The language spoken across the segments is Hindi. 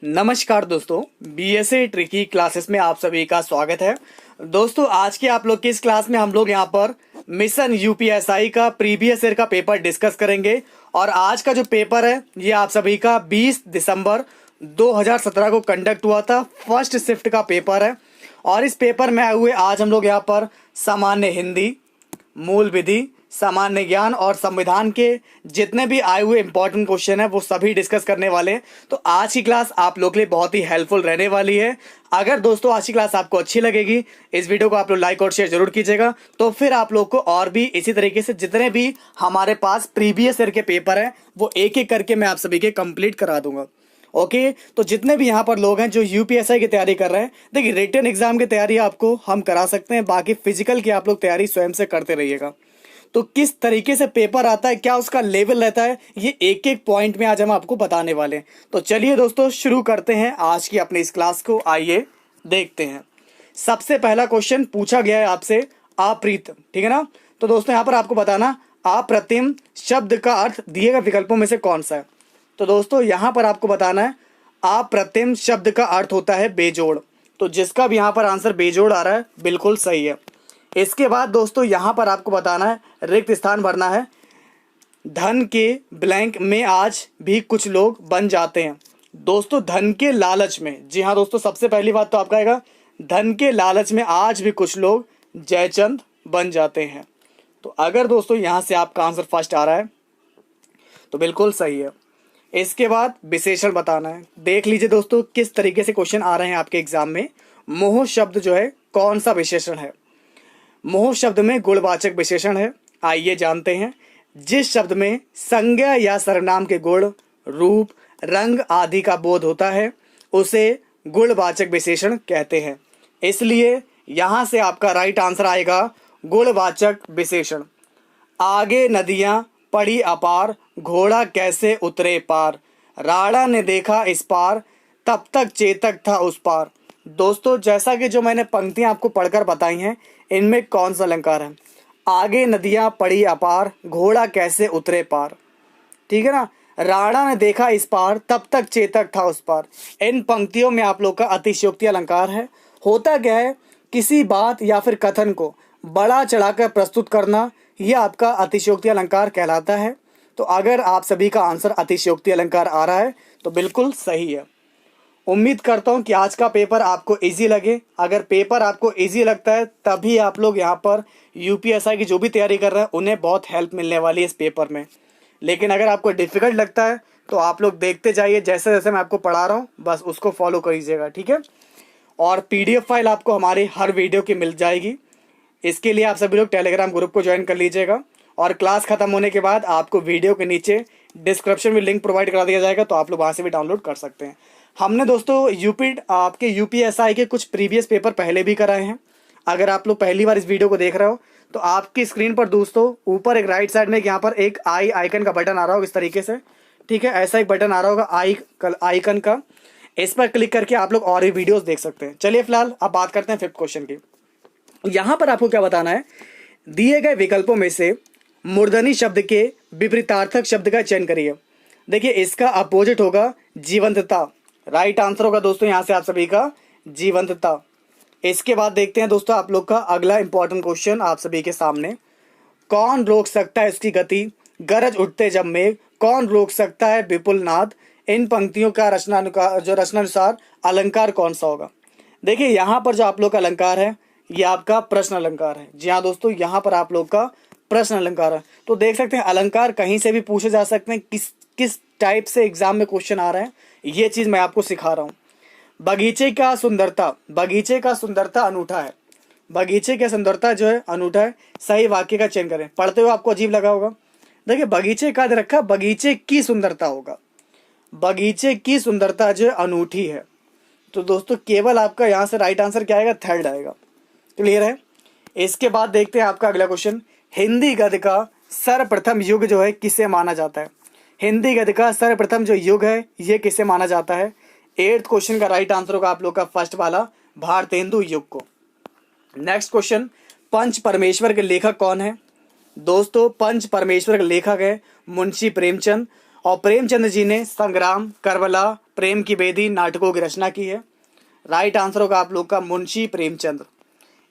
नमस्कार दोस्तों, बीएसए ट्रिकी क्लासेस में आप सभी का स्वागत है। दोस्तों आज के आप लोग की इस क्लास में हम लोग यहाँ पर मिशन यूपीएसआई का प्रीवियस ईयर का पेपर डिस्कस करेंगे। और आज का जो पेपर है ये आप सभी का 20 दिसंबर 2017 को कंडक्ट हुआ था। फर्स्ट शिफ्ट का पेपर है और इस पेपर में आए हुए आज हम लोग यहाँ पर सामान्य हिंदी, मूल विधि, सामान्य ज्ञान और संविधान के जितने भी आए हुए इंपॉर्टेंट क्वेश्चन है वो सभी डिस्कस करने वाले हैं। तो आज की क्लास आप लोग के लिए बहुत ही हेल्पफुल रहने वाली है। अगर दोस्तों आज की क्लास आपको अच्छी लगेगी, इस वीडियो को आप लोग लाइक और शेयर जरूर कीजिएगा। तो फिर आप लोग को और भी इसी तरीके से जितने भी हमारे पास प्रीवियस ईयर के पेपर हैं वो एक एक करके मैं आप सभी के कंप्लीट करा दूंगा। ओके तो जितने भी यहाँ पर लोग हैं जो यूपीएसआई की तैयारी कर रहे हैं, देखिए रिटन एग्जाम की तैयारी आपको हम करा सकते हैं, बाकी फिजिकल की आप लोग तैयारी स्वयं से करते रहिएगा। तो किस तरीके से पेपर आता है, क्या उसका लेवल रहता है, ये एक एक पॉइंट में आज हम आपको बताने वाले हैं। तो चलिए दोस्तों शुरू करते हैं आज की अपनी इस क्लास को। आइए देखते हैं। सबसे पहला क्वेश्चन पूछा गया है आपसे अप्रीतम, ठीक है ना। तो दोस्तों यहाँ पर आपको बताना अप्रतिम शब्द का अर्थ दिए गए विकल्पों में से कौन सा है। तो दोस्तों यहाँ पर आपको बताना है अप्रतिम शब्द का अर्थ होता है बेजोड़। तो जिसका भी यहाँ पर आंसर बेजोड़ आ रहा है बिल्कुल सही है। इसके बाद दोस्तों यहाँ पर आपको बताना है रिक्त स्थान भरना है। धन के ब्लैंक में आज भी कुछ लोग बन जाते हैं। दोस्तों धन के लालच में, जी हाँ दोस्तों, सबसे पहली बात तो आपका आएगा धन के लालच में आज भी कुछ लोग जयचंद बन जाते हैं। तो अगर दोस्तों यहाँ से आपका आंसर फर्स्ट आ रहा है तो बिल्कुल सही है। इसके बाद विशेषण बताना है। देख लीजिए दोस्तों किस तरीके से क्वेश्चन आ रहे हैं आपके एग्जाम में। मोह शब्द जो है कौन सा विशेषण है। मोह शब्द में गुणवाचक विशेषण है। आइए जानते हैं। जिस शब्द में संज्ञा या सर्वनाम के गुण, रूप, रंग आदि का बोध होता है उसे गुणवाचक विशेषण कहते हैं। इसलिए यहां से आपका राइट आंसर आएगा गुणवाचक विशेषण। आगे नदियां पड़ी अपार, घोड़ा कैसे उतरे पार, राणा ने देखा इस पार, तब तक चेतक था उस पार। दोस्तों जैसा कि जो मैंने पंक्तियां आपको पढ़कर बताई हैं इनमें कौन सा अलंकार है। आगे नदियां पड़ी अपार, घोड़ा कैसे उतरे पार, ठीक है ना। राणा ने देखा इस पार, तब तक चेतक था उस पार। इन पंक्तियों में आप लोग का अतिशयोक्ति अलंकार है। होता क्या है, किसी बात या फिर कथन को बड़ा चढ़ाकर प्रस्तुत करना, यह आपका अतिशयोक्ति अलंकार कहलाता है। तो अगर आप सभी का आंसर अतिशयोक्ति अलंकार आ रहा है तो बिल्कुल सही है। उम्मीद करता हूं कि आज का पेपर आपको इजी लगे। अगर पेपर आपको इजी लगता है तभी आप लोग यहाँ पर यूपीएसआई की जो भी तैयारी कर रहे हैं उन्हें बहुत हेल्प मिलने वाली है इस पेपर में। लेकिन अगर आपको डिफिकल्ट लगता है तो आप लोग देखते जाइए, जैसे जैसे मैं आपको पढ़ा रहा हूँ बस उसको फॉलो करिएगा, ठीक है। और पीडीएफ फाइल आपको हमारी हर वीडियो की मिल जाएगी। इसके लिए आप सभी लोग टेलीग्राम ग्रुप को ज्वाइन कर लीजिएगा। और क्लास खत्म होने के बाद आपको वीडियो के नीचे डिस्क्रिप्शन में लिंक प्रोवाइड करा दिया जाएगा, तो आप लोग वहाँ से भी डाउनलोड कर सकते हैं। हमने दोस्तों आपके यूपीएसआई के कुछ प्रीवियस पेपर पहले भी कराए हैं। अगर आप लोग पहली बार इस वीडियो को देख रहे हो तो आपकी स्क्रीन पर दोस्तों ऊपर एक राइट साइड में यहाँ पर एक आई आइकन का बटन आ रहा होगा इस तरीके से, ठीक है। ऐसा एक बटन आ रहा होगा आइकन का, इस पर क्लिक करके आप लोग और भी वीडियोस देख सकते हैं। चलिए फिलहाल अब बात करते हैं फिफ्थ क्वेश्चन की। यहाँ पर आपको क्या बताना है, दिए गए विकल्पों में से मूर्धनी शब्द के विपरीतार्थक शब्द का चयन करिए। देखिए इसका अपोजिट होगा जीवंतता। राइट आंसर होगा दोस्तों यहाँ से आप सभी का जीवंतता। इसके बाद देखते हैं दोस्तों आप लोग का अगला इंपॉर्टेंट क्वेश्चन आप सभी के सामने। कौन रोक सकता है इसकी गति, गरज उठते जब मेघ, कौन रोक सकता है विपुल नाद। इन पंक्तियों का रचनानुसार अलंकार कौन सा होगा। देखिए यहाँ पर जो आप लोग का अलंकार है ये आपका प्रश्न अलंकार है। जी हाँ दोस्तों, यहाँ पर आप लोग का प्रश्न अलंकार है। तो देख सकते हैं अलंकार कहीं से भी पूछे जा सकते हैं, किस टाइप से एग्जाम में क्वेश्चन आ रहे हैं ये चीज मैं आपको सिखा रहा हूँ। बगीचे का सुंदरता अनूठा है। बगीचे की सुंदरता जो है अनूठा है। सही वाक्य का चयन करें। पढ़ते हुए आपको अजीब लगा होगा। देखिए बगीचे का रखा, बगीचे की सुंदरता होगा। बगीचे की सुंदरता जो है अनूठी है। तो दोस्तों केवल आपका यहाँ से राइट आंसर क्या आएगा, थर्ड आएगा। क्लियर है। इसके बाद देखते हैं आपका अगला क्वेश्चन। हिंदी गद्य का सर्वप्रथम युग जो है किसे माना जाता है। हिंदी गद्य का सर्वप्रथम जो युग है ये किसे माना जाता है। 8th क्वेश्चन का राइट आंसर होगा आप लोग का फर्स्ट वाला, भारतेंदु युग को। नेक्स्ट क्वेश्चन, पंच परमेश्वर के लेखक कौन है। दोस्तों पंच परमेश्वर के लेखक है मुंशी प्रेमचंद। और प्रेमचंद जी ने संग्राम, करबला, प्रेम की बेदी नाटकों की रचना की है। राइट आंसर होगा आप लोग का मुंशी प्रेमचंद।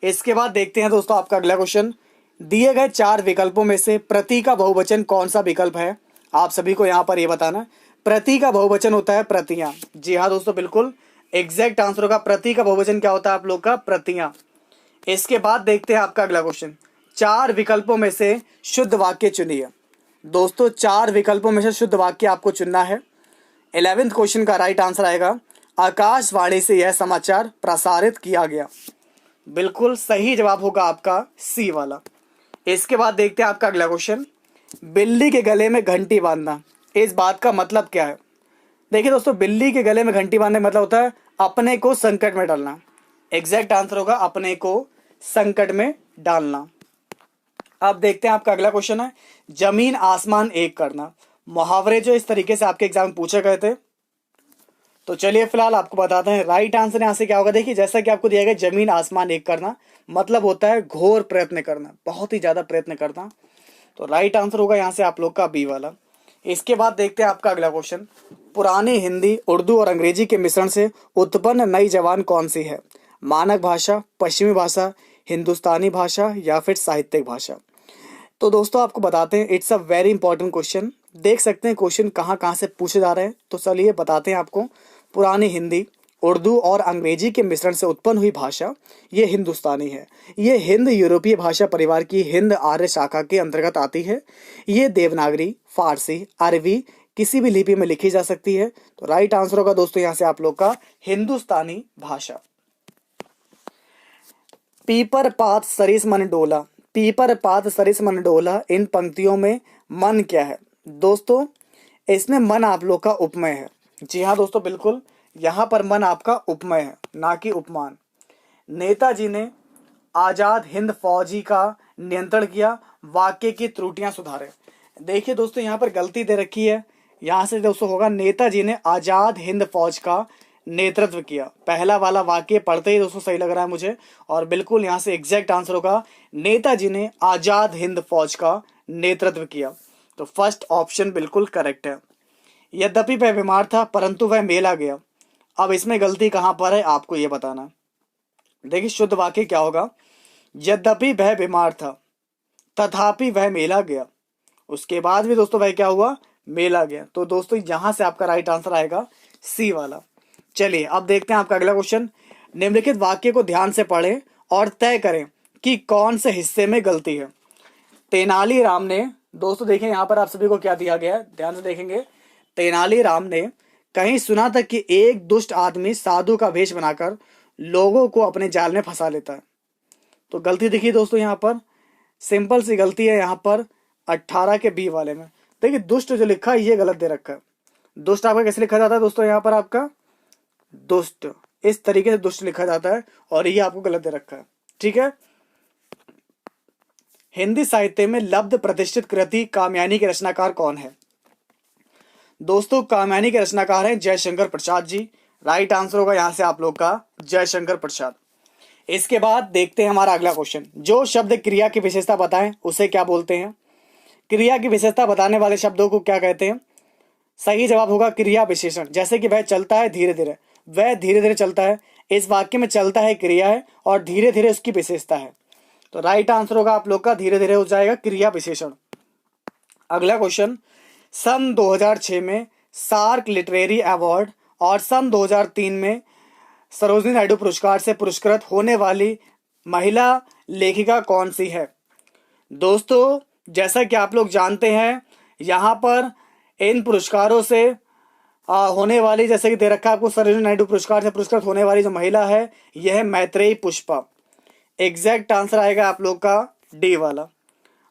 इसके बाद देखते हैं दोस्तों आपका अगला क्वेश्चन। दिए गए 4 विकल्पों में से प्रति का बहुवचन कौन सा विकल्प है? आप सभी को यहाँ पर ये बताना। प्रति का बहुवचन होता है प्रतियां। जी हाँ दोस्तों, बिल्कुल एग्जैक्ट आंसर होगा प्रति का बहुवचन क्या होता है आप लोग का? प्रतियां। इसके बाद देखते हैं आपका अगला क्वेश्चन। 4 विकल्पों में से शुद्ध वाक्य चुनिए। दोस्तों 4 विकल्पों में से शुद्ध वाक्य आपको चुनना है। 11th क्वेश्चन का राइट आंसर आएगा आकाशवाणी से यह समाचार प्रसारित किया गया। बिल्कुल सही जवाब होगा आपका सी वाला। इसके बाद देखते हैं आपका अगला क्वेश्चन। बिल्ली के गले में घंटी बांधना, इस बात का मतलब क्या है? देखिए दोस्तों, बिल्ली के गले में घंटी बांधने का मतलब होता है अपने को संकट में डालना। एग्जैक्ट आंसर होगा अपने को संकट में डालना। अब देखते हैं आपका अगला क्वेश्चन है जमीन आसमान एक करना। मुहावरे जो इस तरीके से आपके एग्जाम में पूछे गए थे, तो चलिए फिलहाल आपको बताते हैं राइट आंसर यहाँ से क्या होगा। देखिए जैसा कि आपको दिया गया जमीन आसमान एक करना मतलब होता है घोर प्रयत्न करना, बहुत ही ज्यादा प्रयत्न करना। तो राइट आंसर होगा यहाँ से आप लोग का बी वाला। इसके बाद देखते हैं आपका अगला क्वेश्चन। पुरानी हिंदी, उर्दू और अंग्रेजी के मिश्रण से उत्पन्न नई जबान कौन सी है? मानक भाषा, पश्चिमी भाषा, हिंदुस्तानी भाषा या फिर साहित्यिक भाषा? तो दोस्तों आपको बताते हैं, it's a very important question. देख सकते हैं क्वेश्चन कहाँ से पूछे जा रहे हैं। तो चलिए बताते हैं आपको। पुरानी हिंदी, उर्दू और अंग्रेजी के मिश्रण से उत्पन्न हुई भाषा ये हिंदुस्तानी है। ये हिंद यूरोपीय भाषा परिवार की हिंद आर्य शाखा के अंतर्गत आती है। ये देवनागरी, फारसी, अरबी किसी भी लिपि में लिखी जा सकती है। तो राइट आंसर होगा दोस्तों यहाँ से आप लोग का हिंदुस्तानी भाषा। पीपर पात सरिस मन डोला, पीपर पात सरिस मन डोला, इन पंक्तियों में मन क्या है? दोस्तों इसमें मन आप लोग का उपमेय है। जी हाँ दोस्तों, बिल्कुल यहाँ पर मन आपका उपमेय है, ना कि उपमान। नेताजी ने आजाद हिंद फौजी का नियंत्रण किया, वाक्य की त्रुटियां सुधारे। देखिए दोस्तों यहाँ पर गलती दे रखी है। यहाँ से दोस्तों होगा नेताजी ने आजाद हिंद फौज का नेतृत्व किया। पहला वाला वाक्य पढ़ते ही दोस्तों सही लग रहा है मुझे, और बिल्कुल यहाँ से एग्जैक्ट आंसर होगा नेताजी ने आजाद हिंद फौज का नेतृत्व किया। तो फर्स्ट ऑप्शन बिल्कुल करेक्ट है। यद्यपि वह बीमार था परंतु वह मेला गया। अब इसमें गलती कहां पर है आपको ये बताना। देखिए शुद्ध वाक्य क्या होगा? यद्यपि वह बीमार था तथापि वह मेला गया। उसके बाद भी दोस्तों वह क्या हुआ? मेला गया। तो दोस्तों यहां से आपका राइट आंसर आएगा सी वाला। चलिए अब देखते हैं आपका अगला क्वेश्चन। निम्नलिखित वाक्य को ध्यान से पढ़ें और तय करें कि कौन से हिस्से में गलती है। तेनालीराम ने, दोस्तों देखिए यहाँ पर आप सभी को क्या दिया गया है, ध्यान से देखेंगे। तेनालीराम ने कहीं सुना था कि एक दुष्ट आदमी साधु का वेश बनाकर लोगों को अपने जाल में फंसा लेता है। तो गलती देखिए दोस्तों यहाँ पर सिंपल सी गलती है यहाँ पर 18 के बी वाले में। देखिए दुष्ट जो लिखा है ये गलत दे रखा है। दुष्ट आपका कैसे लिखा जाता है दोस्तों? यहाँ पर आपका दुष्ट इस तरीके से दुष्ट लिखा जाता है और ये आपको गलत दे रखा है। ठीक है। हिंदी साहित्य में लब्ध प्रतिष्ठित कृति कामयानी के रचनाकार कौन है? दोस्तों कामयानी के रचनाकार हैं जयशंकर प्रसाद जी। राइट आंसर होगा यहाँ से आप लोग का जयशंकर प्रसाद। इसके बाद देखते हैं हमारा अगला क्वेश्चन। जो शब्द क्रिया की विशेषता बताएं उसे क्या बोलते हैं? क्रिया की विशेषता बताने वाले शब्दों को क्या कहते हैं? सही जवाब होगा क्रिया विशेषण। जैसे कि वह चलता है धीरे धीरे, वह धीरे धीरे चलता है। इस वाक्य में चलता है क्रिया है और धीरे धीरे उसकी विशेषता है। तो राइट आंसर होगा आप लोग का धीरे धीरे हो जाएगा क्रिया विशेषण। अगला क्वेश्चन। सन 2006 में सार्क लिटरेरी अवार्ड और सन 2003 में सरोजिनी नायडू पुरस्कार से पुरस्कृत होने वाली महिला लेखिका कौन सी है? दोस्तों जैसा कि आप लोग जानते हैं यहाँ पर इन पुरस्कारों से होने वाली, जैसे कि दे रखा है आपको, सरोजिनी नायडू पुरस्कार से पुरस्कृत होने वाली जो महिला है यह है मैत्रेयी पुष्पा। एग्जैक्ट आंसर आएगा आप लोग का डी वाला।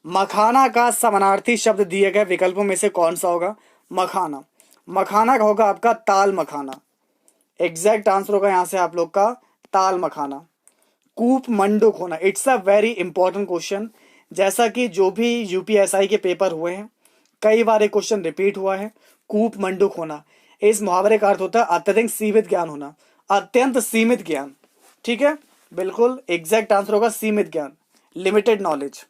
मखाना का समानार्थी शब्द दिए गए विकल्पों में से कौन सा होगा? मखाना, मखाना का होगा आपका ताल मखाना। एग्जैक्ट आंसर होगा यहाँ से आप लोग का ताल मखाना। कूप मंडूक होना, it's a very important question. जैसा कि जो भी यूपीएसआई के पेपर हुए हैं कई बार एक क्वेश्चन रिपीट हुआ है। कूप मंडूक होना, इस मुहावरे का अर्थ होता है अत्यधिक सीमित ज्ञान होना, अत्यंत सीमित ज्ञान। ठीक है, बिल्कुल एग्जैक्ट आंसर होगा सीमित ज्ञान, लिमिटेड नॉलेज।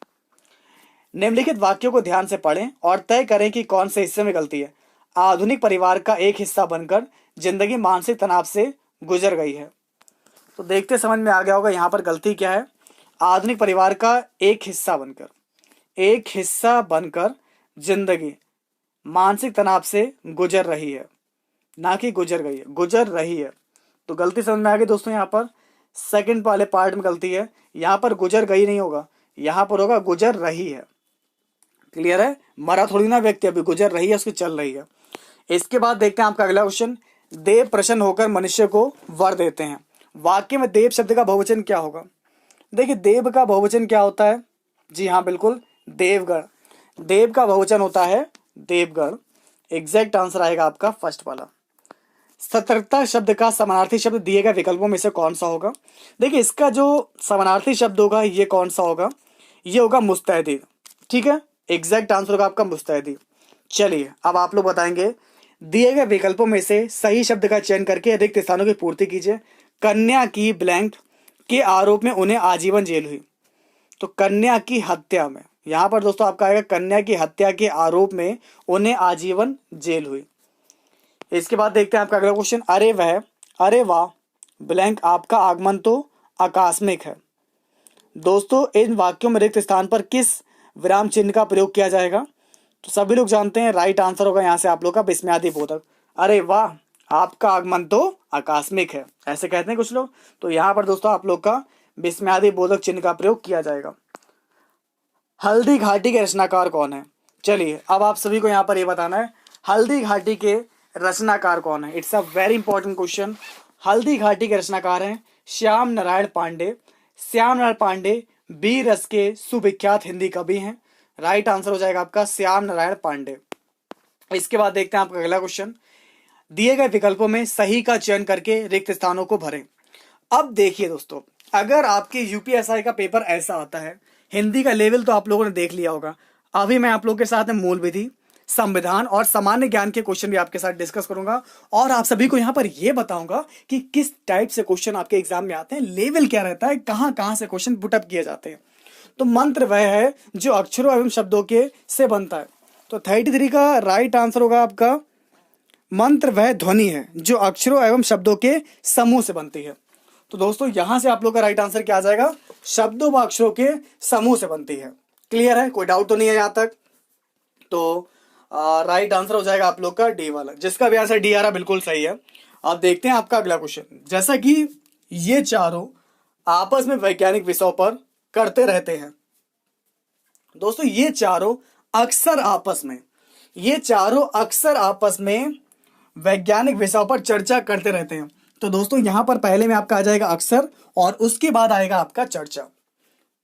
निम्नलिखित वाक्यों को ध्यान से पढ़ें और तय करें कि कौन से हिस्से में गलती है। आधुनिक परिवार का एक हिस्सा बनकर जिंदगी मानसिक तनाव से गुजर गई है। तो देखते समझ में आ गया होगा यहाँ पर गलती क्या है। आधुनिक परिवार का एक हिस्सा बनकर जिंदगी मानसिक तनाव से गुजर रही है, ना कि गुजर गई है, गुजर रही है। तो गलती समझ में आ गई दोस्तों। यहाँ पर सेकंड वाले पार्ट में गलती है, यहाँ पर गुजर गई नहीं होगा, यहाँ पर होगा गुजर रही है। क्लियर है, मरा थोड़ी ना व्यक्ति, अभी गुजर रही है, उसकी चल रही है। इसके बाद देखते हैं आपका अगला क्वेश्चन। देव प्रसन्न होकर मनुष्य को वर देते हैं। वाक्य में देव शब्द का बहुवचन क्या होगा? देखिए देव का बहुवचन क्या होता है? जी हाँ बिल्कुल, देवगण। देव का बहुवचन होता है देवगण। एग्जैक्ट आंसर आएगा आपका फर्स्ट वाला। सतर्कता शब्द का समानार्थी शब्द दिए गए विकल्पों में से कौन सा होगा? देखिए इसका जो समानार्थी शब्द होगा ये कौन सा होगा? ये होगा मुस्तैदी। ठीक है, एग्जैक्ट आंसर होगा आपका मुस्तैदी। चलिए अब आप लोग बताएंगे, दिए गए विकल्पों में से सही शब्द का चयन करके रिक्त स्थानों की पूर्ति कीजिए। कन्या की ब्लैंक के आरोप में उन्हें आजीवन जेल हुई। तो कन्या की हत्या में, यहां पर दोस्तों आपका आएगा कन्या की हत्या के आरोप में उन्हें आजीवन जेल हुई। इसके बाद देखते हैं आपका अगला क्वेश्चन। अरे वाह ब्लैंक आपका आगमन तो आकस्मिक है। दोस्तों इन वाक्यों में रिक्त स्थान पर किस विराम चिन्ह का प्रयोग किया जाएगा? तो सभी लोग जानते हैं, राइट आंसर होगा यहाँ से आप लोग का विस्मयादि बोधक। अरे वाह आपका आगमन तो आकस्मिक है, ऐसे कहते हैं कुछ लोग। तो यहाँ पर दोस्तों आप लोग का विस्मयादि बोधक चिन्ह का प्रयोग किया जाएगा। हल्दी घाटी के रचनाकार कौन है? चलिए अब आप सभी को यहाँ पर ये बताना है, हल्दी घाटी के रचनाकार कौन है। It's a very important question. Haldi Ghati के रचनाकार हैं श्याम नारायण पांडे। श्याम नारायण पांडे बी रस के सुविख्यात हिंदी कवि हैं। राइट आंसर हो जाएगा आपका श्याम नारायण पांडे। इसके बाद देखते हैं आपका अगला क्वेश्चन। दिए गए विकल्पों में सही का चयन करके रिक्त स्थानों को भरें। अब देखिए दोस्तों, अगर आपके यूपीएसआई का पेपर ऐसा आता है, हिंदी का लेवल तो आप लोगों ने देख लिया होगा। अभी मैं आप लोगों के साथ मूल विधि, संविधान और सामान्य ज्ञान के क्वेश्चन भी आपके साथ डिस्कस करूंगा और आप सभी को यहाँ पर यह बताऊंगा कि किस टाइप से क्वेश्चन आपके एग्जाम में आते हैं, लेवल क्या रहता है, कहां से क्वेश्चन पुटअप किए जाते हैं। तो मंत्र वह है जो अक्षरों एवं शब्दों के से बनता है। तो 33 का राइट आंसर होगा आपका मंत्र वह ध्वनि है जो अक्षरों एवं शब्दों के समूह से बनती है। तो दोस्तों यहां से आप लोग का राइट आंसर क्या आ जाएगा? शब्दों व अक्षरों के समूह से बनती है। क्लियर है, कोई डाउट तो नहीं है यहां तक? तो राइट आंसर हो जाएगा आप लोग का डी वाला, जिसका भी आंसर डी आ रहा बिल्कुल सही है। अब देखते हैं आपका अगला क्वेश्चन। जैसा कि ये चारों आपस में वैज्ञानिक विषयों पर करते रहते हैं। दोस्तों ये चारों अक्सर आपस में वैज्ञानिक विषयों पर चर्चा करते रहते हैं। तो दोस्तों यहां पर पहले में आपका आ जाएगा अक्सर और उसके बाद आएगा आपका चर्चा।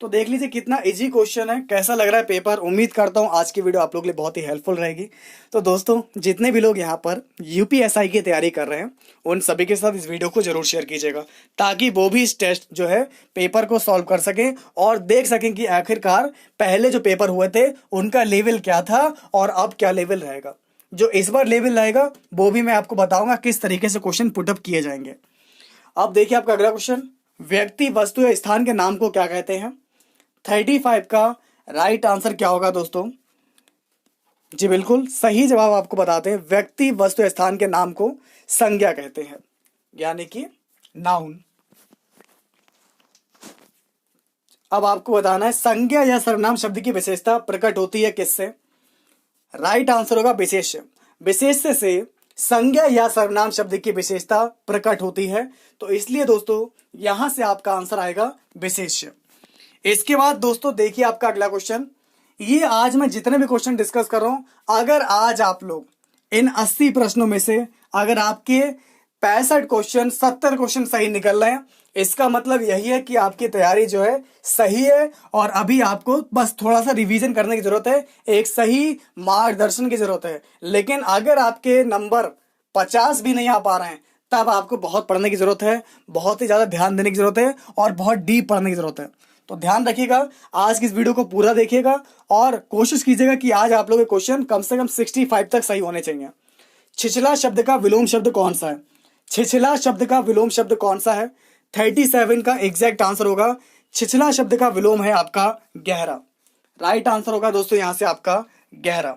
तो देख लीजिए कितना इजी क्वेश्चन है, कैसा लग रहा है पेपर। उम्मीद करता हूं आज की वीडियो आप लोग के लिए बहुत ही हेल्पफुल रहेगी। तो दोस्तों जितने भी लोग यहाँ पर यूपीएसआई की तैयारी कर रहे हैं उन सभी के साथ इस वीडियो को जरूर शेयर कीजिएगा, ताकि वो भी इस टेस्ट जो है पेपर को सॉल्व कर सकें और देख सकें कि आखिरकार पहले जो पेपर हुए थे उनका लेवल क्या था और अब क्या लेवल रहेगा। जो इस बार लेवल रहेगा वो भी मैं आपको बताऊंगा किस तरीके से क्वेश्चन पुटअप किए जाएंगे। अब देखिए आपका अगला क्वेश्चन। व्यक्ति, वस्तु या स्थान के नाम को क्या कहते हैं? 35 का राइट आंसर क्या होगा दोस्तों? जी बिल्कुल सही जवाब आपको बताते हैं। व्यक्ति, वस्तु या स्थान के नाम को संज्ञा कहते हैं, यानी कि नाउन। अब आपको बताना है संज्ञा या सर्वनाम शब्द की विशेषता प्रकट होती है किससे? राइट आंसर होगा विशेष्य। विशेष्य से संज्ञा या सर्वनाम शब्द की विशेषता प्रकट होती है। तो इसलिए दोस्तों यहां से आपका आंसर आएगा विशेष्य। इसके बाद दोस्तों देखिए आपका अगला क्वेश्चन। ये आज मैं जितने भी क्वेश्चन डिस्कस कर रहा हूं, अगर आज आप लोग इन 80 प्रश्नों में से अगर आपके 65 क्वेश्चन 70 क्वेश्चन सही निकल रहे हैं, इसका मतलब यही है कि आपकी तैयारी जो है सही है और अभी आपको बस थोड़ा सा रिवीजन करने की जरूरत है, एक सही मार्गदर्शन की जरूरत है। लेकिन अगर आपके नंबर 50 भी नहीं आ पा रहे हैं तब आपको बहुत पढ़ने की जरूरत है, बहुत ही ज्यादा ध्यान देने की जरूरत है और बहुत डीप पढ़ने की जरूरत है। तो ध्यान रखिएगा, आज की इस वीडियो को पूरा देखिएगा और कोशिश कीजिएगा कि आज आप लोगों के क्वेश्चन कम से कम 65 तक सही होने चाहिए। छिछला शब्द का विलोम शब्द कौन सा है? छिछला शब्द का विलोम शब्द कौन सा है? 37 का एग्जैक्ट आंसर होगा छिछला शब्द का विलोम है आपका गहरा। राइट आंसर होगा दोस्तों यहां से आपका गहरा।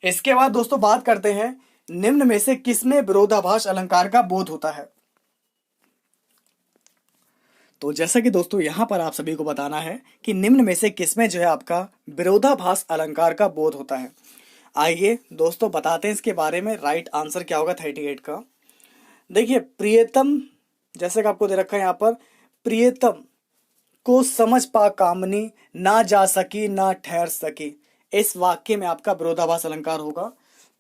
इसके बाद दोस्तों बात करते हैं निम्न में से किसमें विरोधाभास अलंकार का बोध होता है? तो जैसा कि दोस्तों यहां पर आप सभी को बताना है कि निम्न में से किसमें जो है आपका विरोधाभास अलंकार का बोध होता है। आइए दोस्तों बताते हैं इसके बारे में। राइट आंसर क्या होगा 38 का? देखिए, प्रियतम, जैसे कि आपको दे रखा है यहां पर, प्रियतम को समझ पा कामनी, ना जा सकी ना ठहर सकी, इस वाक्य में आपका विरोधाभास अलंकार होगा।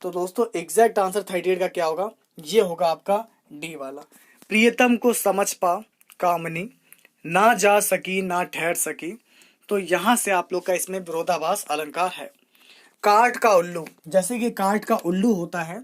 तो दोस्तों एग्जैक्ट आंसर 38 का क्या होगा? ये होगा आपका डी वाला। प्रियतम को समझ पा कामनी, ना जा सकी ना ठहर सकी, तो यहां से आप लोग का इसमें विरोधाभास अलंकार है। काठ का उल्लू, जैसे कि काठ का उल्लू होता है,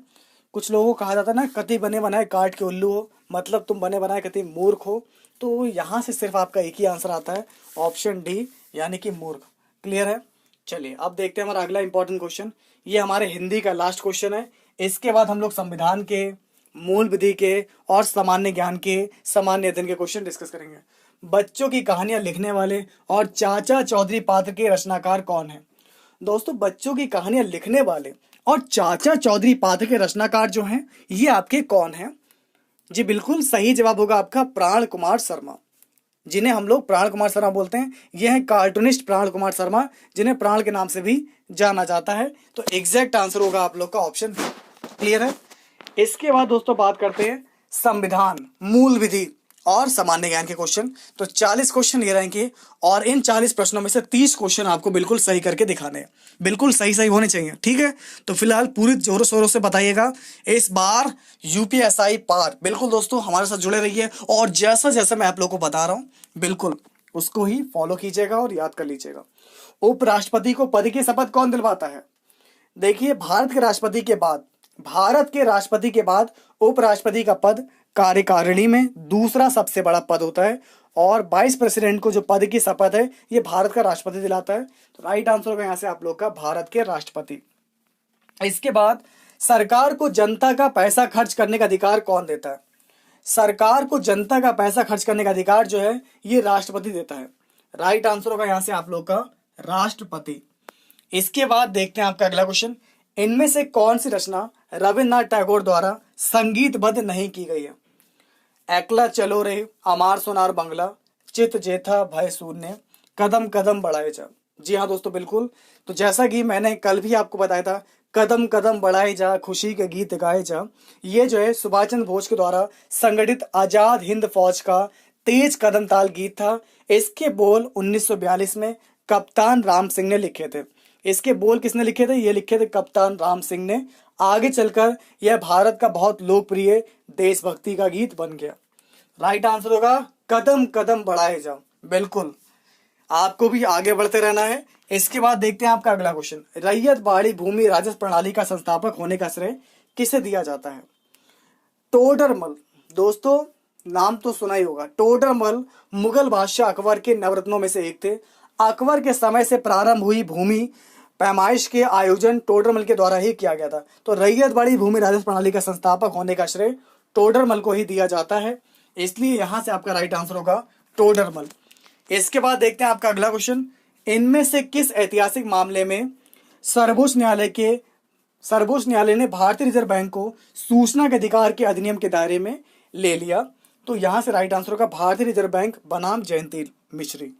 कुछ लोगों को कहा जाता है ना, कति बने बनाए काठ के उल्लू हो, मतलब तुम बने बनाए कति मूर्ख हो। तो यहां से सिर्फ आपका एक ही आंसर आता है, ऑप्शन डी, यानी कि मूर्ख। क्लियर है? चलिए अब देखते हैं हमारा अगला इंपॉर्टेंट क्वेश्चन। ये हमारे हिंदी का लास्ट क्वेश्चन है। इसके बाद हम लोग संविधान के, मूल विधि के और सामान्य ज्ञान के, सामान्य अध्ययन के क्वेश्चन डिस्कस करेंगे। बच्चों की कहानियां लिखने वाले और चाचा चौधरी पात्र के रचनाकार कौन है? दोस्तों बच्चों की कहानियां लिखने वाले और चाचा चौधरी पात्र के रचनाकार जो हैं, ये आपके कौन हैं? जी बिल्कुल सही जवाब होगा आपका प्राण कुमार शर्मा, जिन्हें हम लोग प्राण कुमार शर्मा बोलते हैं। यह है कार्टूनिस्ट प्राण कुमार शर्मा, जिन्हें प्राण के नाम से भी जाना जाता है। तो एग्जैक्ट आंसर होगा आप लोग का ऑप्शन बी। क्लियर है? इसके बाद दोस्तों बात करते हैं संविधान, मूल विधि और सामान्य ज्ञान के क्वेश्चन। तो 40 क्वेश्चन ये रहेंगे और इन 40 प्रश्नों में से 30 क्वेश्चन आपको बिल्कुल सही करके दिखाने हैं, बिल्कुल सही सही होने चाहिए। ठीक है? तो फिलहाल पूरी जोरों शोरों से बताइएगा, इस बार यूपीएसआई पार। बिल्कुल दोस्तों हमारे साथ जुड़े रहिए और जैसा जैसा मैं आप लोग को बता रहा हूं बिल्कुल उसको ही फॉलो कीजिएगा और याद कर लीजिएगा। उपराष्ट्रपति को पद की शपथ कौन दिलवाता है? देखिए, भारत के राष्ट्रपति के बाद उपराष्ट्रपति का पद कार्यकारिणी में दूसरा सबसे बड़ा पद होता है और वाइस प्रेसिडेंट को जो पद की शपथ है ये भारत का राष्ट्रपति दिलाता है। तो राइट आंसर होगा यहां से आप लोग का भारत के राष्ट्रपति। इसके बाद सरकार को जनता का पैसा खर्च करने का अधिकार कौन देता है? सरकार को जनता का पैसा खर्च करने का अधिकार जो है ये राष्ट्रपति देता है। राइट आंसर होगा यहां से आप लोग का राष्ट्रपति। इसके बाद देखते हैं आपका अगला क्वेश्चन। इनमें से कौन सी रचना रविन्द्रनाथ टैगोर द्वारा संगीतबद्ध नहीं की गई है? एकला चलो रे, अमार सोनार बंगला, चित जेथा भय शून्य, कदम कदम बढ़ाए जा। जी हाँ दोस्तों बिल्कुल। तो जैसा कि मैंने कल भी आपको बताया था, कदम कदम बढ़ाए जा, खुशी के गीत गाए जा, ये जो है सुभाष चंद्र बोस के द्वारा संगठित आजाद हिंद फौज का तेज कदम ताल गीत था। इसके बोल 1942 में कप्तान राम सिंह ने लिखे थे। इसके बोल किसने लिखे थे? ये लिखे थे कप्तान राम सिंह ने। आगे चलकर यह भारत का बहुत लोकप्रिय देशभक्ति का गीत बन गया। राइट आंसर होगा कदम कदम बढ़ाए जाओ। बिल्कुल आपको भी आगे बढ़ते रहना है। इसके बाद देखते हैं आपका अगला क्वेश्चन। रैयत बाड़ी भूमि राजस्व प्रणाली का संस्थापक होने का श्रेय किसे दिया जाता है? टोडरमल। दोस्तों नाम तो सुना ही होगा। टोडरमल मुगल बादशाह अकबर के नवरत्नों में से एक थे। अकबर के समय से प्रारंभ हुई भूमि पैमाइश के आयोजन टोडरमल के द्वारा ही किया गया था। तो रैयत बाड़ी भूमि राजस्व प्रणाली का संस्थापक होने का श्रेय टोडरमल को ही दिया जाता है, इसलिए यहां से आपका राइट आंसर होगा टोडरमल। इसके बाद देखते हैं आपका अगला क्वेश्चन। इनमें से किस ऐतिहासिक मामले में सर्वोच्च न्यायालय ने भारतीय रिजर्व बैंक को सूचना के अधिकार के अधिनियम के दायरे में ले लिया? तो यहां से राइट आंसर होगा भारतीय रिजर्व बैंक बनाम जयंती मिश्री।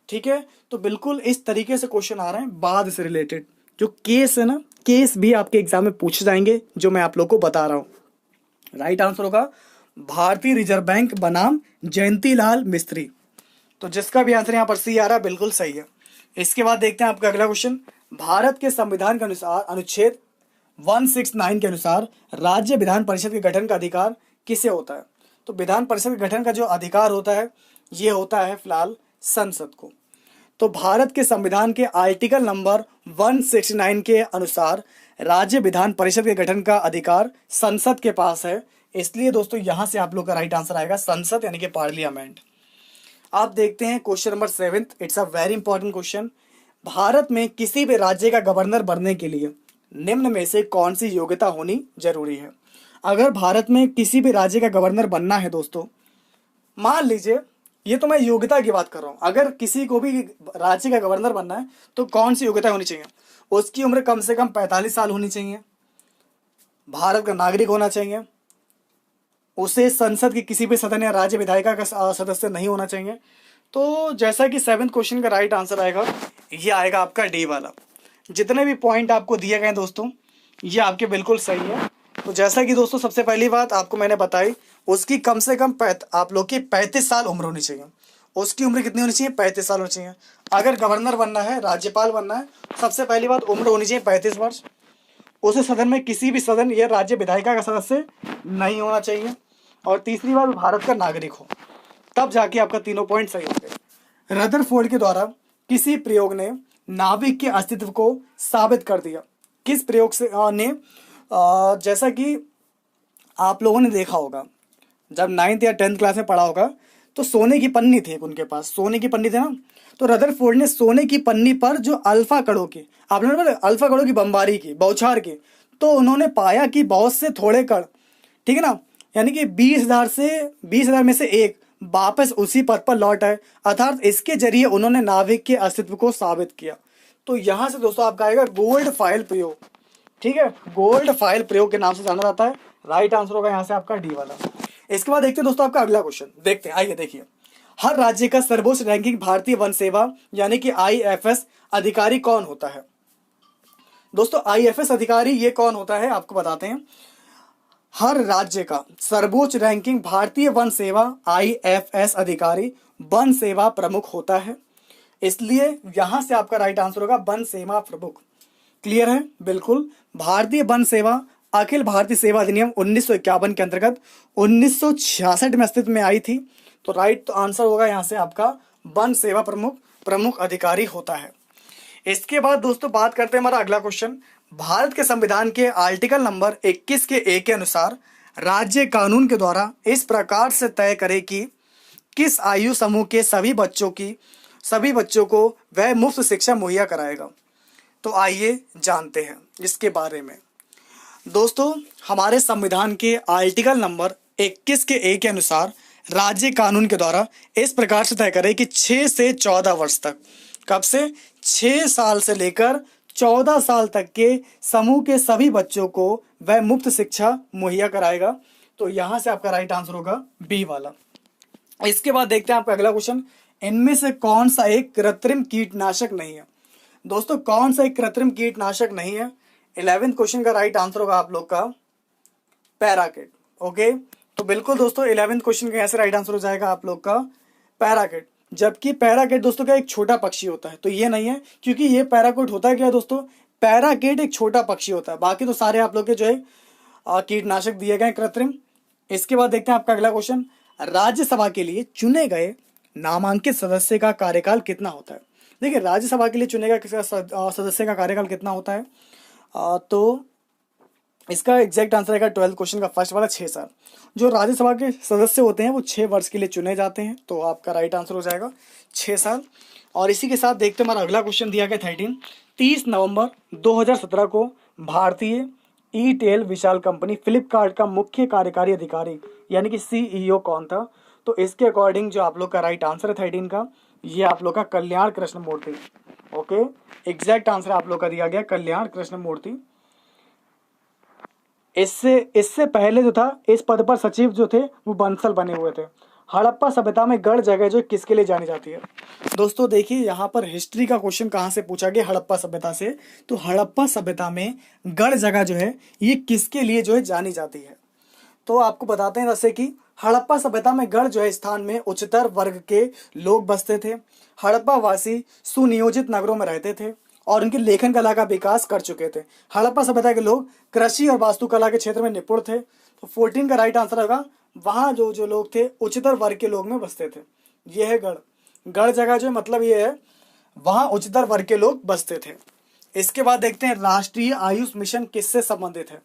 ठीक है? तो बिल्कुल इस तरीके से क्वेश्चन आ रहे हैं बाद से रिलेटेड। जो केस है ना, केस भी आपके एग्जाम में पूछे जाएंगे जो मैं आप लोग को बता रहा हूं। राइट आंसर होगा भारतीय रिजर्व बैंक बनाम जयंतीलाल मिस्त्री। तो जिसका भी आंसर यहां पर सी आ रहा है बिल्कुल सही है। इसके बाद देखते हैं आपका अगला क्वेश्चन। भारत के संविधान के अनुसार अनुच्छेद 169 के अनुसार राज्य विधान परिषद के गठन का अधिकार किसे होता है? तो विधान परिषद के गठन का जो अधिकार होता है ये होता है फिलहाल संसद को। तो भारत के संविधान के आर्टिकल नंबर 169 के अनुसार राज्य विधान परिषद के गठन का अधिकार संसद के पास है, इसलिए दोस्तों यहां से आप लोग का राइट आंसर आएगा संसद यानी कि पार्लियामेंट। आप देखते हैं question number 7। It's a very important question. Bharat में किसी भी राज्य का गवर्नर बनने के लिए निम्न में से कौन सी योग्यता होनी जरूरी है? अगर भारत में किसी भी राज्य का गवर्नर बनना है दोस्तों, मान लीजिए, ये तो मैं योग्यता की बात कर रहा हूं, अगर किसी को भी राज्य का गवर्नर बनना है तो कौन सी योग्यता होनी चाहिए? उसकी उम्र कम से कम 45 साल होनी चाहिए, भारत का नागरिक होना चाहिए, उसे संसद के किसी भी सदन या राज्य विधायिका का सदस्य नहीं होना चाहिए। तो जैसा कि 7th क्वेश्चन का राइट आंसर आएगा, ये आएगा आपका डी वाला। जितने भी पॉइंट आपको दिए गए दोस्तों, ये आपके बिल्कुल सही है। तो जैसा कि दोस्तों सबसे पहली बात आपको मैंने बताई, उसकी कम से कम आप लोग की 35 साल उम्र होनी चाहिए। उसकी उम्र कितनी होनी चाहिए? 35 साल होनी चाहिए। अगर गवर्नर बनना है, राज्यपाल बनना है, सबसे पहली बात उम्र होनी चाहिए 35 वर्ष। उसे सदन में किसी भी सदन या राज्य विधायिका का सदस्य नहीं होना चाहिए। और तीसरी बात, भारत का नागरिक हो, तब जाके आपका तीनों पॉइंट सही होंगे। रदरफोर्ड के द्वारा किसी प्रयोग ने नाभिक के अस्तित्व को साबित कर दिया। किस प्रयोग से जैसा कि आप लोगों ने देखा होगा, जब 9th या 10th क्लास में पढ़ा होगा, तो सोने की पन्नी थी उनके पास, सोने की पन्नी थी ना। तो रदरफोर्ड ने सोने की पन्नी पर जो अल्फा कणों की, आपने बोला अल्फा कणों की बमबारी की, बौछार की, तो उन्होंने पाया कि बहुत से थोड़े कण, ठीक है ना, यानी कि 20,000 में से एक वापस उसी पथ पर लौट आए, अर्थात इसके जरिए उन्होंने नाभिक के अस्तित्व को साबित किया। तो यहां से दोस्तों आपका आएगा गोल्ड फाइल प्रयोग, ठीक है, गोल्ड फाइल प्रयोग के नाम से जाना जाता है। राइट आंसर होगा यहां से आपका डी वाला। इसके बाद देखते हैं दोस्तों आपका अगला क्वेश्चन, देखते हैं, आइए देखिए। हर राज्य का सर्वोच्च रैंकिंग भारतीय वन सेवा यानी कि IFS अधिकारी कौन होता है? दोस्तों IFS अधिकारी ये कौन होता है आपको बताते हैं। हर राज्य का सर्वोच्च रैंकिंग भारतीय वन सेवा IFS अधिकारी वन सेवा प्रमुख होता है, इसलिए यहां से आपका राइट आंसर होगा वन सेवा प्रमुख। क्लियर है? बिल्कुल। भारतीय वन सेवा अखिल भारतीय सेवा अधिनियम 1951 के अंतर्गत 1966 में अस्तित्व में आई थी। तो राइट आंसर होगा यहां से आपका वन सेवा प्रमुख अधिकारी होता है। इसके बाद दोस्तों बात करते हैं हमारा अगला क्वेश्चन। भारत के संविधान के आर्टिकल नंबर 21 के ए के अनुसार राज्य कानून के द्वारा इस प्रकार से तय करे कि किस आयु समूह के सभी बच्चों को वह मुफ्त शिक्षा मुहैया कराएगा। तो आइए जानते हैं इसके बारे में। दोस्तों हमारे संविधान के आर्टिकल नंबर 21 के ए के अनुसार राज्य कानून के द्वारा इस प्रकार से तय करे कि 6 से 14 वर्ष तक, कब से? 6 साल से लेकर 14 साल तक के समूह के सभी बच्चों को वह मुफ्त शिक्षा मुहैया कराएगा। तो यहां से आपका राइट आंसर होगा बी वाला। इसके बाद देखते हैं आपका अगला क्वेश्चन। इनमें से कौन सा एक कृत्रिम कीटनाशक नहीं है? दोस्तों कौन सा एक कृत्रिम कीटनाशक नहीं है? 11th क्वेश्चन का राइट आंसर होगा आप लोग का पैराकिट। ओके, तो बिल्कुल दोस्तों 11th क्वेश्चन का ऐसे राइट आंसर हो जाएगा आप लोग का पैराकिट। जबकि पैराकिट दोस्तों का एक छोटा पक्षी होता है, तो ये नहीं है, क्योंकि ये पैराकिट होता है क्या दोस्तों? पैराकिट एक छोटा पक्षी होता है, बाकी तो सारे आप लोग के जो है कीटनाशक दिए गए कृत्रिम। इसके बाद देखते हैं आपका अगला क्वेश्चन। राज्यसभा के लिए चुने गए नामांकित सदस्य का कार्यकाल कितना होता है? देखिए राज्यसभा के लिए चुने गए सदस्य का कार्यकाल कितना होता है, तो इसका एग्जैक्ट आंसर है 12th क्वेश्चन का फर्स्ट वाला 6 साल। जो राज्यसभा के सदस्य होते हैं वो 6 वर्ष के लिए चुने जाते हैं, तो आपका राइट आंसर हो जाएगा 6 साल। और इसी के साथ देखते हैं हमारा अगला क्वेश्चन दिया गया 13। 30 नवंबर 2017 को भारतीय ई टेल विशाल कंपनी फ्लिपकार्ट का मुख्य कार्यकारी अधिकारी यानी कि CEO कौन था? तो इसके अकॉर्डिंग जो आप लोग का राइट आंसर है 13 का, ये आप लोग का कल्याण कृष्ण मूर्ति। ओके, एग्जैक्ट आंसर आप लोग का दिया गया कल्याण कृष्ण मूर्ति। इससे पहले जो था इस पद पर सचिव जो थे वो बंसल बने हुए थे। हड़प्पा सभ्यता में गढ़ जगह जो किसके लिए जानी जाती है? दोस्तों देखिए यहाँ पर हिस्ट्री का क्वेश्चन कहाँ से पूछा गया? हड़प्पा सभ्यता से। तो हड़प्पा सभ्यता में गढ़ जगह जो है ये किसके लिए जो है जानी जाती है? तो आपको बताते हैं जैसे कि हड़प्पा सभ्यता में गढ़ जो है स्थान में उच्चतर वर्ग के लोग बसते थे। हड़प्पा वासी सुनियोजित नगरों में रहते थे और उनकी लेखन कला का विकास कर चुके थे। हड़प्पा सभ्यता के लोग कृषि और वास्तुकला के क्षेत्र में निपुण थे। तो 14 का राइट आंसर होगा वहां जो लोग थे उच्चतर वर्ग के लोग में बसते थे। ये है गढ़ जगह जो मतलब ये है वहां उच्चतर वर्ग के लोग बसते थे। इसके बाद देखते हैं राष्ट्रीय आयुष मिशन किससे संबंधित है?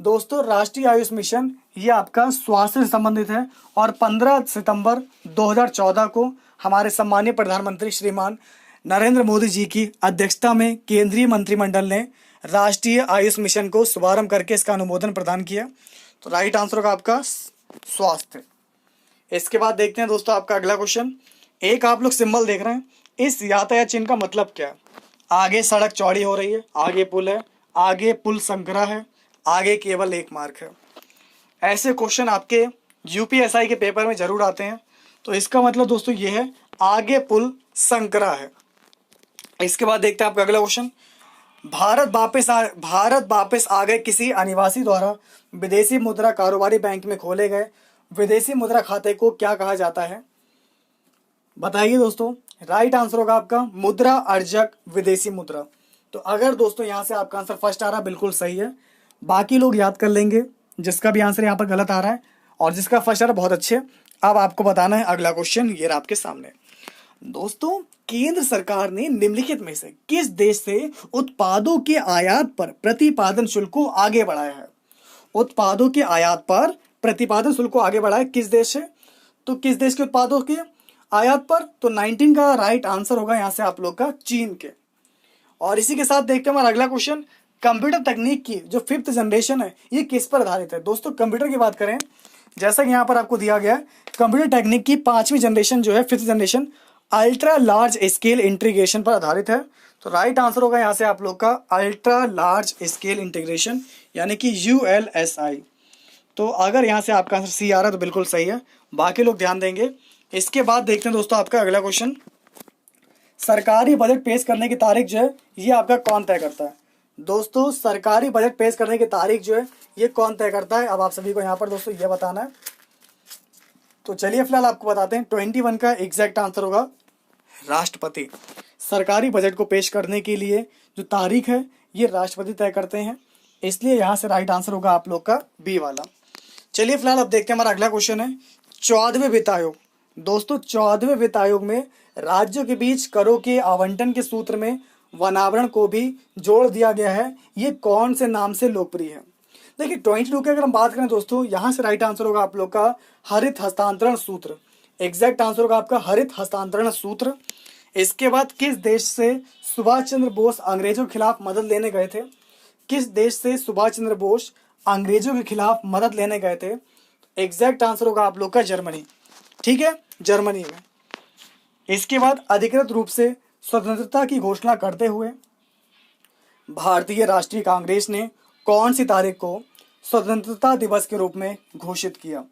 दोस्तों राष्ट्रीय आयुष मिशन ये आपका स्वास्थ्य से संबंधित है और 15 सितंबर 2014 को हमारे सम्मानीय प्रधानमंत्री श्रीमान नरेंद्र मोदी जी की अध्यक्षता में केंद्रीय मंत्रिमंडल ने राष्ट्रीय आयुष मिशन को शुभारंभ करके इसका अनुमोदन प्रदान किया। तो राइट आंसर होगा आपका स्वास्थ्य। इसके बाद देखते हैं दोस्तों आपका अगला क्वेश्चन। एक आप लोग सिंबल देख रहे हैं, इस यातायात चिन्ह का मतलब क्या है? आगे सड़क चौड़ी हो रही है, आगे पुल है, आगे पुल संकरा है, आगे केवल 1 मार्क है। ऐसे क्वेश्चन आपके यूपीएसआई के पेपर में जरूर आते हैं। तो इसका मतलब दोस्तों ये है आगे पुल संकरा है। इसके बाद देखते हैं आपका अगला क्वेश्चन। भारत वापस आ गए किसी अनिवासी द्वारा विदेशी मुद्रा कारोबारी बैंक में खोले गए विदेशी मुद्रा खाते को क्या कहा जाता है? बताइए दोस्तों। राइट आंसर होगा आपका मुद्रा अर्जक विदेशी मुद्रा। तो अगर दोस्तों यहां से आपका आंसर फर्स्ट आ रहा है बिल्कुल सही है, बाकी लोग याद कर लेंगे जिसका भी आंसर यहाँ पर गलत आ रहा है, और जिसका फर्स्ट आ रहा है बहुत अच्छे। अब आपको बताना है अगला क्वेश्चन, ये रहा आपके सामने। दोस्तों केंद्र सरकार ने निम्नलिखित में से किस देश से उत्पादों के आयात पर प्रतिपादन शुल्क को आगे बढ़ाया है? उत्पादों के आयात पर प्रतिपादन शुल्क को आगे बढ़ाया किस देश से? तो किस देश के उत्पादों के आयात पर? तो 19 का राइट आंसर होगा यहां से आप लोग का चीन के। और इसी के साथ देखते हैं हमारा अगला क्वेश्चन। कंप्यूटर तकनीक की जो 5th जनरेशन है ये किस पर आधारित है? दोस्तों कंप्यूटर की बात करें, जैसा कि यहां पर आपको दिया गया है, कंप्यूटर टेक्निक की 5वीं जनरेशन जो है 5th generation ultra large scale integration पर आधारित है। तो राइट आंसर होगा यहां से आप लोग का अल्ट्रा लार्ज स्केल इंटीग्रेशन यानी कि ULSI। तो अगर यहां से आपका आंसर सी आ रहा है तो बिल्कुल सही है, बाकी लोग ध्यान देंगे। इसके बाद देखते हैं दोस्तों आपका अगला क्वेश्चन। सरकारी बजट पेश करने की तारीख जो है ये आपका कौन तय करता है? दोस्तों सरकारी बजट पेश करने की तारीख जो है ये कौन तय करता है? अब आप सभी को यहाँ पर दोस्तों ये बताना है। तो चलिए फिलहाल आपको बताते हैं 21 का एग्जैक्ट आंसर होगा राष्ट्रपति। सरकारी बजट को पेश करने के लिए जो तारीख है ये राष्ट्रपति तय करते हैं, इसलिए यहाँ से राइट आंसर होगा आप लोग का बी वाला। चलिए फिलहाल अब देखते हैं हमारा अगला क्वेश्चन है 14वें वित्त आयोग। दोस्तों 14वें वित्त आयोग में राज्यों के बीच करों के आवंटन के सूत्र में वनावरण को भी जोड़ दिया गया है, ये कौन से नाम से लोकप्रिय है? देखिए 22 की अगर हम बात करें दोस्तों, यहाँ से राइट आंसर होगा आप लोग का हरित हस्तांतरण सूत्र। एग्जैक्ट आंसर होगा आपका हरित हस्तांतरण सूत्र। इसके बाद किस देश से सुभाष चंद्र बोस अंग्रेजों के खिलाफ मदद लेने गए थे? किस देश से सुभाष चंद्र बोस अंग्रेजों के खिलाफ मदद लेने गए थे? एग्जैक्ट आंसर होगा आप लोग का जर्मनी। ठीक है, जर्मनी में। इसके बाद अधिकृत रूप से स्वतंत्रता की घोषणा करते हुए भारतीय राष्ट्रीय कांग्रेस ने कौन सी तारीख को स्वतंत्रता दिवस के रूप में घोषित किया?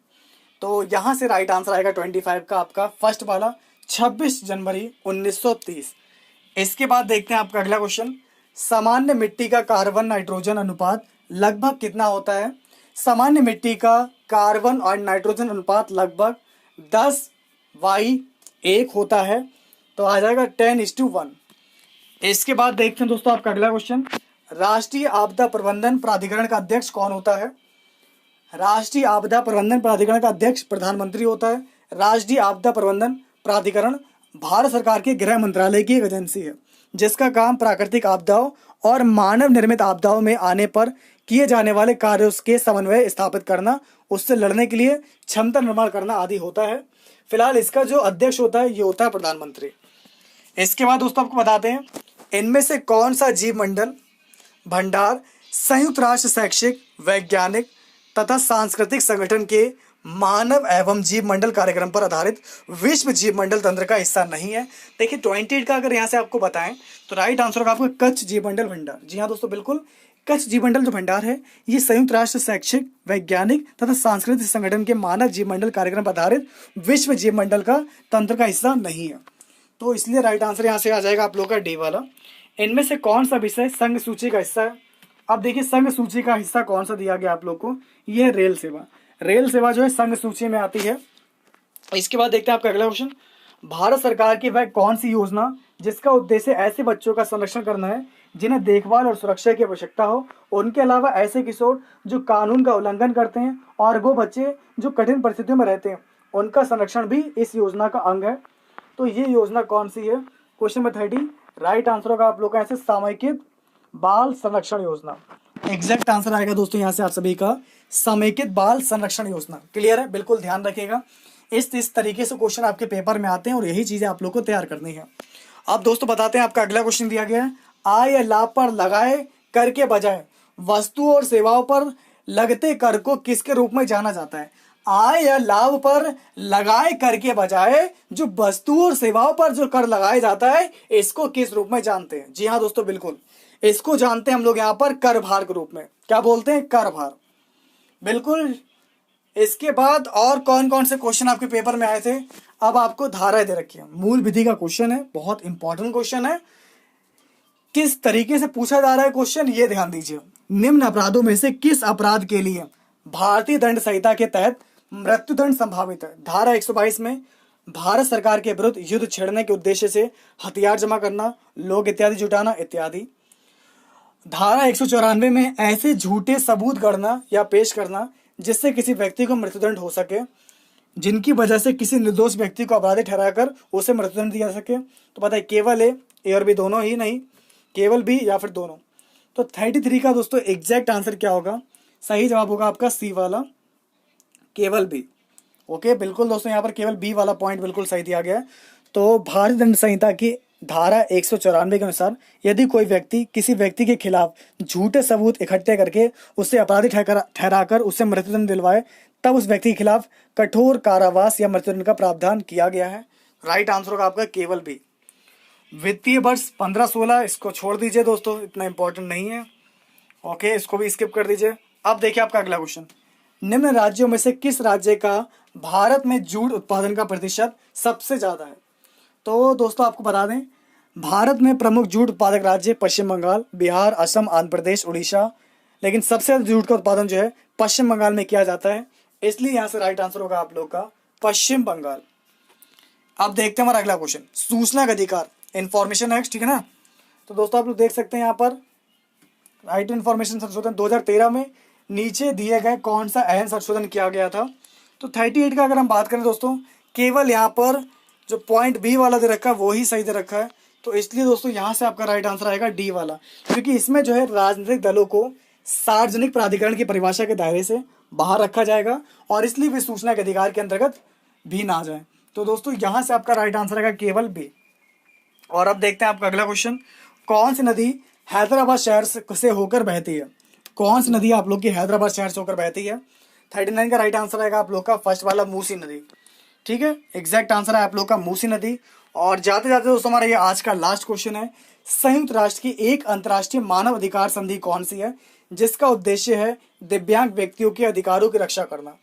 तो यहां से राइट आंसर आएगा 25 का आपका फर्स्ट वाला 26 जनवरी 1930। इसके बाद देखते हैं आपका अगला क्वेश्चन। सामान्य मिट्टी का कार्बन नाइट्रोजन अनुपात लगभग कितना होता है? सामान्य मिट्टी का कार्बन और नाइट्रोजन अनुपात लगभग 10:1 होता है, तो आ जाएगा 10:1। इसके बाद देखते हैं दोस्तों आपका अगला क्वेश्चन। राष्ट्रीय आपदा प्रबंधन प्राधिकरण का अध्यक्ष कौन होता है? राष्ट्रीय आपदा प्रबंधन प्राधिकरण का अध्यक्ष प्रधानमंत्री होता है। राष्ट्रीय आपदा प्रबंधन प्राधिकरण भारत सरकार के गृह मंत्रालय की एक एजेंसी है जिसका काम प्राकृतिक आपदाओं और मानव निर्मित आपदाओं में आने पर किए जाने वाले कार्यों के समन्वय स्थापित करना, उससे लड़ने के लिए क्षमता निर्माण करना आदि होता है। फिलहाल इसका जो अध्यक्ष होता है ये होता है प्रधानमंत्री। इसके बाद दोस्तों आपको बताते हैं इनमें से कौन सा जीव मंडल भंडार संयुक्त राष्ट्र शैक्षिक वैज्ञानिक तथा सांस्कृतिक संगठन के मानव एवं जीव मंडल कार्यक्रम पर आधारित विश्व जीव मंडल तंत्र का हिस्सा नहीं है? देखिए 28 का अगर यहाँ से आपको बताएं तो राइट आंसर होगा आपको कच्छ जीव मंडल भंडार। जी हाँ दोस्तों बिल्कुल, कच्छ जीव मंडल जो भंडार है ये संयुक्त राष्ट्र शैक्षिक वैज्ञानिक तथा सांस्कृतिक संगठन के मानव जीव मंडल कार्यक्रम पर आधारित विश्व जीव मंडल का तंत्र का हिस्सा नहीं है, तो इसलिए राइट आंसर यहाँ से आ जाएगा आप लोग का डी वाला। इनमें से कौन सा विषय संघ सूची का हिस्सा है? अब देखिए संघ सूची का हिस्सा कौन सा दिया गया आप लोग को, ये रेल सेवा। रेल सेवा जो है संघ सूची में आती है। इसके बाद देखते हैं आपका अगला क्वेश्चन। भारत सरकार की वह कौन सी योजना जिसका उद्देश्य ऐसे बच्चों का संरक्षण करना है जिन्हें देखभाल और सुरक्षा की आवश्यकता हो, उनके अलावा ऐसे किशोर जो कानून का उल्लंघन करते हैं और वो बच्चे जो कठिन परिस्थितियों में रहते हैं उनका संरक्षण भी इस योजना का अंग है। तो ये योजना कौन सी है? क्वेश्चन नंबर 30 राइट आंसर होगा आप लोग का ऐसे समेकित बाल संरक्षण योजना। एग्जैक्ट आंसर आएगा दोस्तों यहाँ से आप सभी का समेकित बाल संरक्षण योजना। क्लियर है, बिल्कुल ध्यान रखिएगा। इस तरीके से क्वेश्चन आपके पेपर में आते हैं और यही चीजें आप लोग को तैयार करनी है। अब दोस्तों बताते हैं आपका अगला क्वेश्चन दिया गया है आय या लाभ पर लगाए कर के बजाय वस्तुओं और सेवाओं पर लगते कर को किसके रूप में जाना जाता है? आय या लाभ पर लगाए कर के बजाय जो वस्तुओं और सेवाओं पर जो कर लगाया जाता है इसको किस रूप में जानते हैं? जी हाँ दोस्तों बिल्कुल, इसको जानते हैं हम लोग यहाँ पर कर भार के रूप में। क्या बोलते हैं, कर भार। बिल्कुल। इसके बाद और कौन कौन से क्वेश्चन आपके पेपर में आए थे, अब आपको धाराएं दे रखी है। मूल विधि का क्वेश्चन है, बहुत इंपॉर्टेंट क्वेश्चन है। किस तरीके से पूछा जा रहा है क्वेश्चन, ये ध्यान दीजिए। निम्न अपराधों में से किस अपराध के लिए भारतीय दंड संहिता के तहत मृत्युदंड संभावित है। धारा 122 में भारत सरकार के विरुद्ध युद्ध छेड़ने के उद्देश्य से हथियार जमा करना, लोग इत्यादि जुटाना इत्यादि। धारा 194 में ऐसे झूठे सबूत गढ़ना या पेश करना जिससे किसी व्यक्ति को मृत्युदंड हो सके, जिनकी वजह से किसी निर्दोष व्यक्ति को अपराधी ठहराकर उसे मृत्युदंड दिया सके। तो पता है केवल ए और बी दोनों ही नहीं, केवल बी या फिर दोनों। तो 33 का दोस्तों एग्जैक्ट आंसर क्या होगा, सही जवाब होगा आपका सी वाला, केवल बी। ओके बिल्कुल दोस्तों, यहाँ पर केवल बी वाला पॉइंट बिल्कुल सही दिया गया है। तो भारतीय दंड संहिता की धारा 194 के अनुसार यदि कोई व्यक्ति किसी व्यक्ति के खिलाफ झूठे सबूत इकट्ठे करके उसे अपराधी ठहराकर उसे मृत्युदंड दिलवाए, तब उस व्यक्ति के खिलाफ कठोर कारावास या मृत्युदंड का प्रावधान किया गया है। राइट आंसर होगा आपका केवल बी। वित्तीय वर्ष 15-16 इसको छोड़ दीजिए दोस्तों, इतना इंपॉर्टेंट नहीं है। ओके इसको भी स्किप कर दीजिए। अब देखिए आपका अगला क्वेश्चन, निम्न राज्यों में से किस राज्य का भारत में जूट उत्पादन का प्रतिशत सबसे ज्यादा है। तो दोस्तों आपको बता दें, भारत में प्रमुख जूट उत्पादक राज्य पश्चिम बंगाल, बिहार, असम, आंध्र प्रदेश, उड़ीसा, लेकिन सबसे ज्यादा जूट का उत्पादन जो है पश्चिम बंगाल में किया जाता है, इसलिए यहां से राइट आंसर होगा आप लोग का पश्चिम बंगाल। अब देखते हैं हमारा अगला क्वेश्चन, सूचना का अधिकार, इंफॉर्मेशन एक्ट, ठीक है ना। तो दोस्तों आप लोग देख सकते हैं यहाँ पर राइट इन्फॉर्मेशन संशोधन 2013 में नीचे दिए गए कौन सा अहम संशोधन किया गया था। तो 38 का अगर हम बात करें दोस्तों, केवल यहाँ पर जो पॉइंट बी वाला दे रखा है वो ही सही दे रखा है, तो इसलिए दोस्तों यहाँ से आपका राइट आंसर आएगा डी वाला, क्योंकि इसमें जो है राजनीतिक दलों को सार्वजनिक प्राधिकरण की परिभाषा के दायरे से बाहर रखा जाएगा और इसलिए वे सूचना के अधिकार के अंतर्गत भी ना जाए। तो दोस्तों यहाँ से आपका राइट आंसर आएगा केवल बी। और अब देखते हैं आपका अगला क्वेश्चन, कौन सी नदी हैदराबाद शहर से होकर बहती है। कौन सी नदी आप लोग की हैदराबाद शहर से होकर बहती है। 39 का राइट आंसर आएगा आप लोग का फर्स्ट वाला मूसी नदी, ठीक है, एग्जैक्ट आंसर है आप लोग का मूसी नदी। और जाते जाते दोस्तों हमारा ये आज का लास्ट क्वेश्चन है, संयुक्त राष्ट्र की एक अंतर्राष्ट्रीय मानव अधिकार संधि कौन सी है जिसका उद्देश्य है दिव्यांग व्यक्तियों के अधिकारों की रक्षा करना।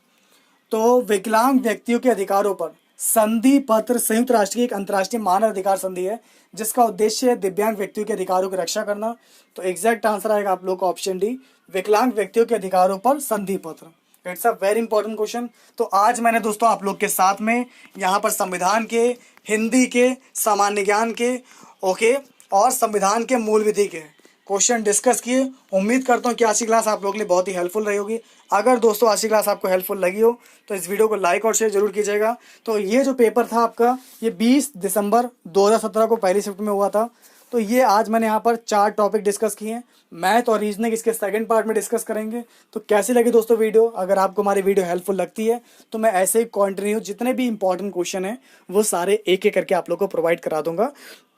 तो विकलांग व्यक्तियों के अधिकारों पर संधि पत्र संयुक्त राष्ट्र की एक अंतर्राष्ट्रीय मानव अधिकार संधि है जिसका उद्देश्य है दिव्यांग व्यक्तियों के अधिकारों की रक्षा करना। तो एग्जैक्ट आंसर आएगा आप लोग का ऑप्शन डी, विकलांग व्यक्तियों के अधिकारों पर संधि पत्र। It's a very important question. तो आज मैंने दोस्तों आप लोग के साथ में यहाँ पर संविधान के, हिंदी के, सामान्य ज्ञान के, ओके, और संविधान के मूल विधि के क्वेश्चन डिस्कस किए। उम्मीद करता हूँ कि आज की क्लास आप लोगों के लिए बहुत ही हेल्पफुल रही होगी। अगर दोस्तों आज की क्लास आपको हेल्पफुल लगी हो तो इस वीडियो को लाइक और शेयर जरूर कीजिएगा। तो ये जो पेपर था आपका, ये 20 दिसंबर 2017 को पहली शिफ्ट में हुआ था। तो ये आज मैंने यहाँ पर 4 टॉपिक डिस्कस किए हैं, मैथ और रीजनिंग इसके सेकंड पार्ट में डिस्कस करेंगे। तो कैसी लगी दोस्तों वीडियो, अगर आपको हमारी वीडियो हेल्पफुल लगती है तो मैं ऐसे ही कंटिन्यू जितने भी इंपॉर्टेंट क्वेश्चन हैं वो सारे एक एक करके आप लोग को प्रोवाइड करा दूंगा।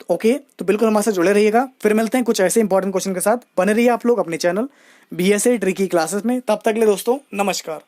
ओके तो बिल्कुल हमारे साथ जुड़े रहिएगा। फिर मिलते हैं कुछ ऐसे इंपॉर्टेंट क्वेश्चन के साथ। बने रहिए आप लोग अपने चैनल BSA ट्रिकी क्लासेस में। तब तक के लिए दोस्तों नमस्कार।